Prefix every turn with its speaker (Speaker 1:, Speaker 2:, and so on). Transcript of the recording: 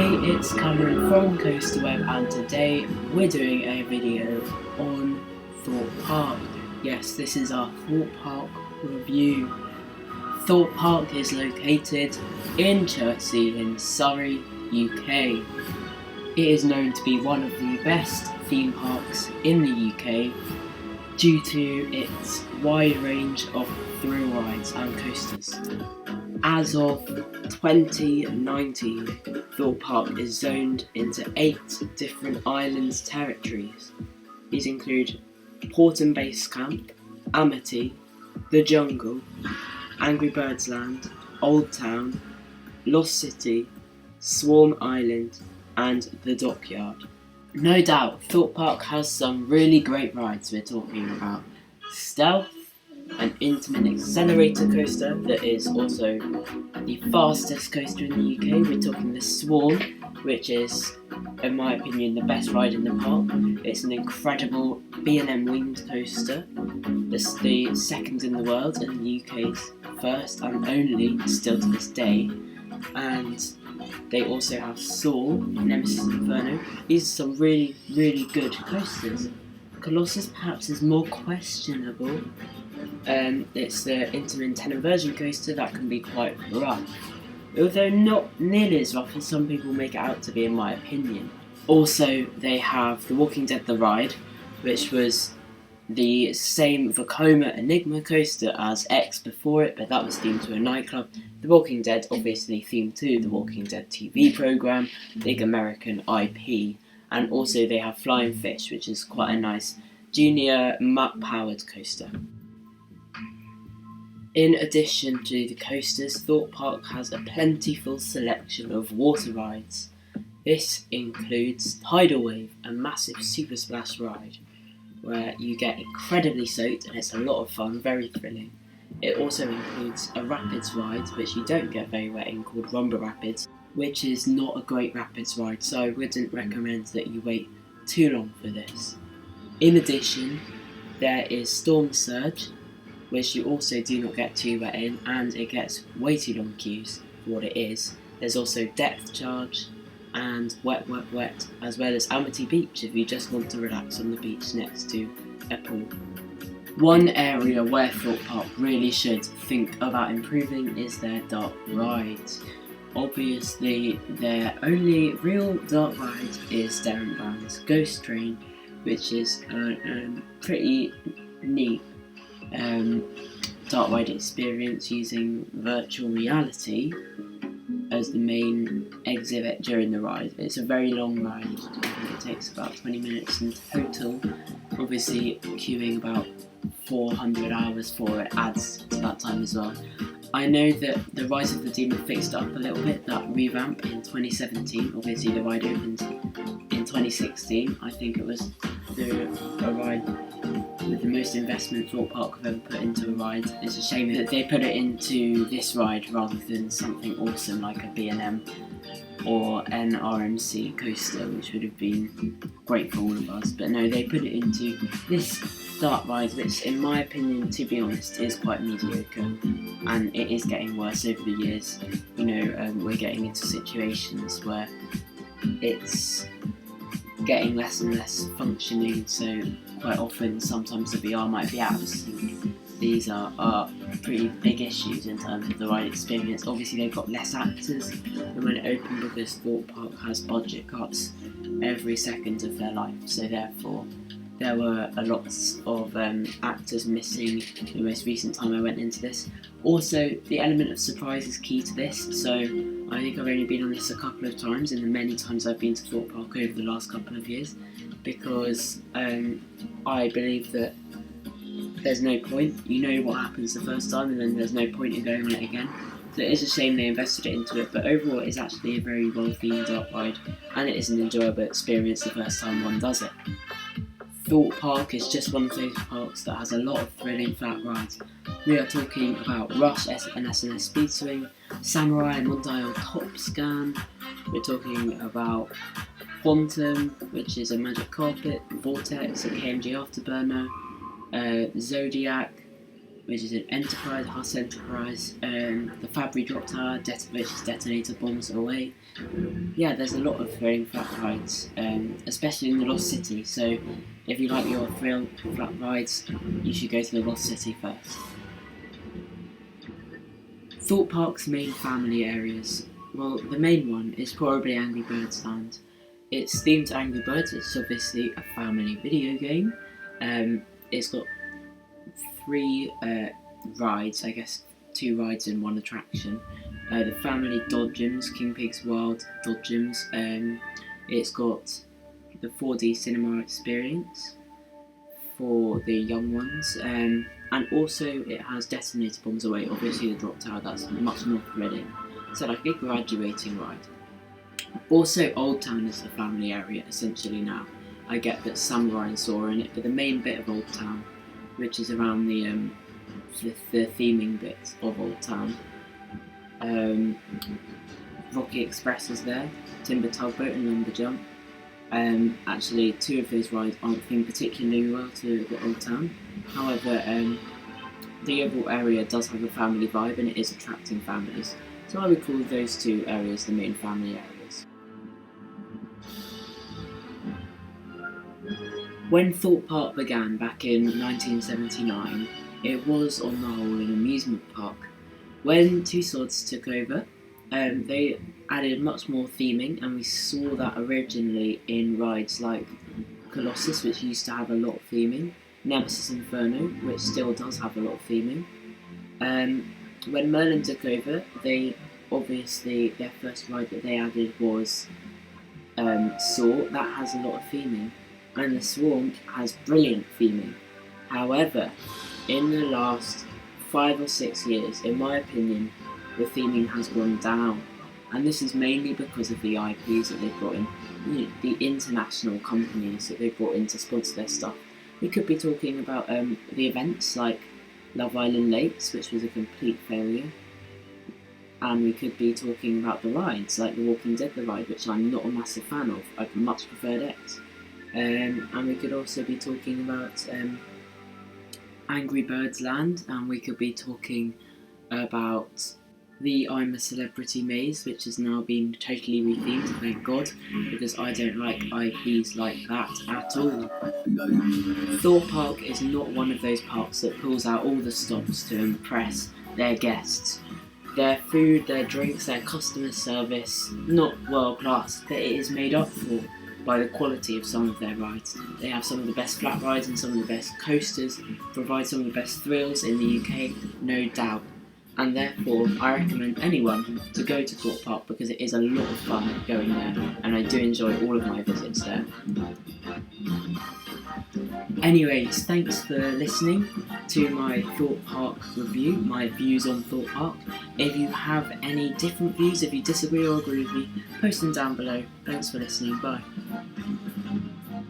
Speaker 1: Hey, it's Cameron from Coaster Web, and today we're doing a video on Thorpe Park. Yes, this is our Thorpe Park review. Thorpe Park is located in Surrey in Surrey, UK. It is known to be one of the best theme parks in the UK due to its wide range of thrill rides and coasters. As of 2019, Thorpe Park is zoned into 8 different islands territories. These include Porton Base Camp, Amity, The Jungle, Angry Birds Land, Old Town, Lost City, Swarm Island, and The Dockyard. No doubt, Thorpe Park has some really great rides. We're talking about Stealth, an intimate accelerator coaster that is also the fastest coaster in the UK. We're talking the Swarm, which is, in my opinion, the best ride in the park. It's an incredible B&M winged coaster. It's the second in the world and the UK's first and only still to this day. And they also have Soar, Nemesis Inferno. These are some really, really good coasters. Colossus perhaps is more questionable. It's the intermittent inversion coaster that can be quite rough, although not nearly as rough as some people make it out to be, in my opinion. Also, they have The Walking Dead The Ride, which was the same Vekoma Enigma coaster as X before it, but that was themed to a nightclub. The Walking Dead obviously themed to the Walking Dead TV programme, big American IP, and also they have Flying Fish, which is quite a nice junior powered coaster. In addition to the coasters, Thorpe Park has a plentiful selection of water rides. This includes Tidal Wave, a massive super splash ride, where you get incredibly soaked and it's a lot of fun, very thrilling. It also includes a rapids ride, which you don't get very wet in, called Rumba Rapids, which is not a great rapids ride, so I wouldn't recommend that you wait too long for this. In addition, there is Storm Surge, which you also do not get too wet in, and it gets way too long queues for what it is. There's also Depth Charge and Wet Wet Wet, as well as Amity Beach if you just want to relax on the beach next to a pool. One area where Thorpe Park really should think about improving is their dark rides. Obviously, their only real dark ride is Darren Brown's Ghost Train, which is a pretty neat dark ride experience using virtual reality as the main exhibit during the ride. It's a very long ride. I think it takes about 20 minutes in total. Obviously, queuing about 400 hours for it adds to that time as well. I know that the Rise of the Demon fixed up a little bit, that revamp in 2017. Obviously, the ride opened in 2016. I think it was a ride with the most investment Thorpe Park have ever put into a ride. It's a shame that they put it into this ride rather than something awesome like a B&M or an RMC coaster, which would have been great for all of us. But no, they put it into this dark ride, which in my opinion, to be honest, is quite mediocre, and it is getting worse over the years. We're getting into situations where it's getting less and less functioning, so quite often sometimes the VR might be out of sync. These are pretty big issues in terms of the ride experience. Obviously they've got less actors than when it opened because Thorpe Park has budget cuts every second of their life, so therefore there were a lot of actors missing the most recent time I went into this. Also, the element of surprise is key to this, so I think I've only been on this a couple of times in the many times I've been to Thorpe Park over the last couple of years, because I believe that there's no point. You know what happens the first time, and then there's no point in going on it again. So it is a shame they invested it into it, but overall it's actually a very well-themed dark ride, and it is an enjoyable experience the first time one does it. Thorpe Park is just one of those parks that has a lot of thrilling flat rides. We are talking about Rush and S&S Speed Swing, Samurai and Mondial Top Scan. We're talking about Quantum, which is a magic carpet, Vortex, a KMG afterburner, Zodiac, which is an Enterprise, Huss Enterprise, the Fabry Drop Tower, which is detonator bombs away. Yeah, there's a lot of thrilling flat rides, especially in the Lost City, so if you like your thrill flat rides, you should go to the Lost City first. Thorpe Park's main family areas. Well, the main one is probably Angry Birds Land. It's themed to Angry Birds, it's obviously a family video game. It's got 3 rides, I guess 2 rides and 1 attraction. The family Dodgems, King Pig's World Dodgems. It's got the 4D cinema experience for the young ones, and also it has detonator bombs away, obviously the drop tower, that's much more thrilling. So like a graduating ride. Also Old Town is a family area essentially now. I get that Samurai and Saw are in it, but the main bit of Old Town, which is around the theming bit of Old Town. Rocky Express is there, Timber Tugboat and Lumber Jump. Actually, 2 of those rides aren't themed particularly well to the Old Town. However, the overall area does have a family vibe and it is attracting families. So I would call those 2 areas the main family areas. When Thorpe Park began back in 1979, it was on the whole an amusement park. When Tussauds took over, they added much more theming, and we saw that originally in rides like Colossus, which used to have a lot of theming, Nemesis Inferno, which still does have a lot of theming. When Merlin took over, their first ride that they added was Saw. That has a lot of theming, and the Swarm has brilliant theming. However, in the last 5 or 6 years, in my opinion, the theming has gone down, and this is mainly because of the IPs that they've brought in, the international companies that they've brought in to sponsor their stuff. We could be talking about the events like Love Island Lakes, which was a complete failure, and we could be talking about the rides like The Walking Dead the ride, which I'm not a massive fan of. I much preferred X. And we could also be talking about Angry Birds Land, and we could be talking about the I'm a Celebrity maze, which has now been totally rethemed, thank God, because I don't like IPs like that at all. Thorpe Park is not one of those parks that pulls out all the stops to impress their guests. Their food, their drinks, their customer service, not world class, but it is made up for by the quality of some of their rides. They have some of the best flat rides and some of the best coasters, provide some of the best thrills in the UK, no doubt. And therefore, I recommend anyone to go to Thorpe Park because it is a lot of fun going there, and I do enjoy all of my visits there. Anyways, thanks for listening to my Thorpe Park review, my views on Thorpe Park. If you have any different views, if you disagree or agree with me, post them down below. Thanks for listening, bye.